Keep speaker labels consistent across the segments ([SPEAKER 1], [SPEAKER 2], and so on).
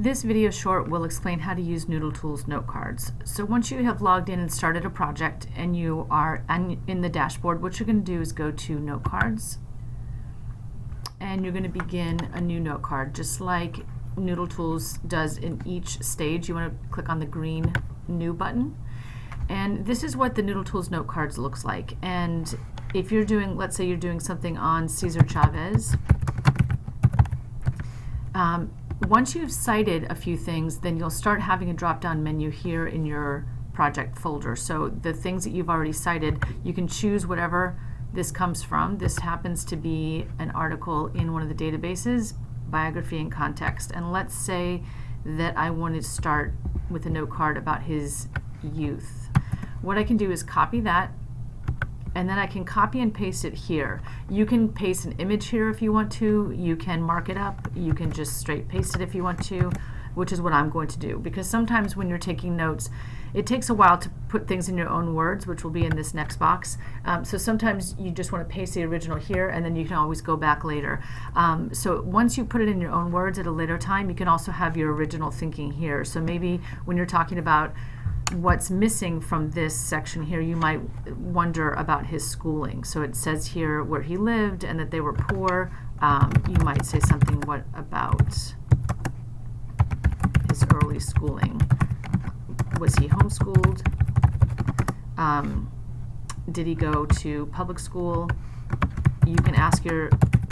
[SPEAKER 1] This video short will explain how to use NoodleTools Notecards. So once you have logged in and started a project and you are in the dashboard, what you're going to do is go to Notecards and you're going to begin a new note card. Just like NoodleTools does in each stage, you want to click on the green New button. And this is what the NoodleTools Notecards looks like. And if you're doing, let's say you're doing something on Cesar Chavez, once you've cited a few things, then you'll start having a drop-down menu here in your project folder. So the things that you've already cited, you can choose whatever this comes from. This happens to be an article in one of the databases, biography and context. And let's say that I want to start with a note card about his youth. What I can do is copy that, and then I can copy and paste it here. You can paste an image here if you want to. You can mark it up. You can just straight paste it if you want to, which is what I'm going to do. Because sometimes when you're taking notes, it takes a while to put things in your own words, which will be in this next box. So sometimes you just want to paste the original here, and then you can always go back later. So once you put it in your own words at a later time, you can also have your original thinking here. So maybe when you're talking about what's missing from this section here, you might wonder about his schooling. So it says here where he lived and that they were poor. You might say something, what about his early schooling? Was he homeschooled? Did he go to public school? You can ask your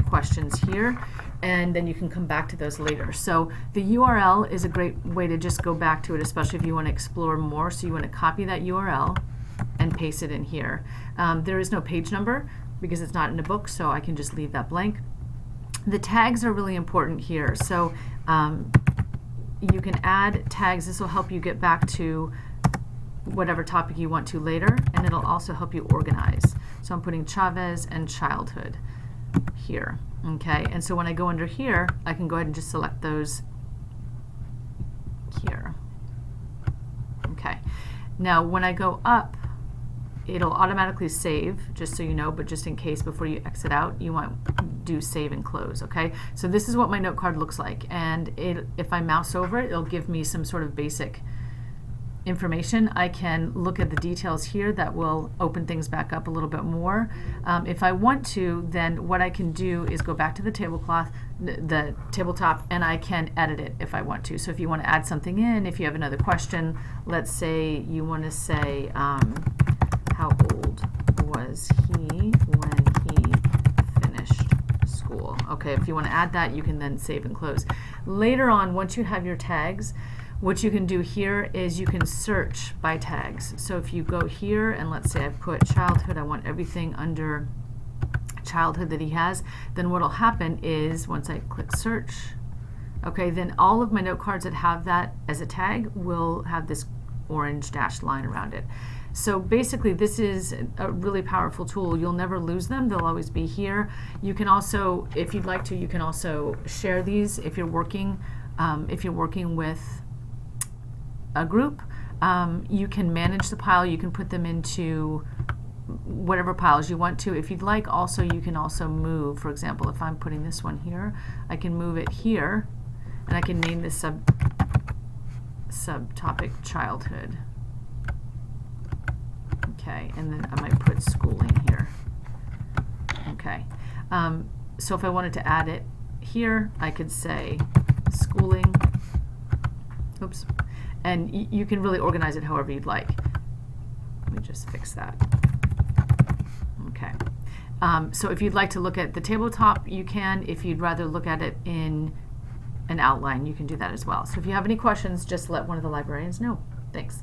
[SPEAKER 1] questions here, and then you can come back to those later. So the URL is a great way to just go back to it, especially if you want to explore more. So you want to copy that URL and paste it in here. There is no page number because it's not in a book, so I can just leave that blank. The tags are really important here. So you can add tags. This will help you get back to whatever topic you want to later, and it'll also help you organize. So I'm putting Chavez and childhood here. Okay, and so when I go under here, I can go ahead and just select those here. Okay, now when I go up, it'll automatically save, just so you know, but just in case before you exit out, you want to do save and close. Okay, so this is what my note card looks like, and if I mouse over it, it'll give me some sort of basic information. I can look at the details here that will open things back up a little bit more. If I want to, then what I can do is go back to the tabletop, and I can edit it if I want to. So if you want to add something in, if you have another question, let's say you want to say, how old was he when he finished school? Okay, if you want to add that, you can then save and close. Later on, once you have your tags, what you can do here is you can search by tags. So if you go here and let's say I put childhood, I want everything under childhood that he has, then what will happen is once I click search, okay, then all of my note cards that have that as a tag will have this orange dashed line around it. So basically this is a really powerful tool. You'll never lose them. They'll always be here. You can also, if you'd like to, you can also share these if you're working with a group. You can manage the pile. You can put them into whatever piles you want to. If you'd like, also you can also move. For example, if I'm putting this one here, I can move it here, and I can name this subtopic childhood. Okay, and then I might put schooling here. Okay, so if I wanted to add it here, I could say schooling. Oops. And you can really organize it however you'd like. Let me just fix that. Okay. So if you'd like to look at the tabletop, you can. If you'd rather look at it in an outline, you can do that as well. So if you have any questions, just let one of the librarians know. Thanks.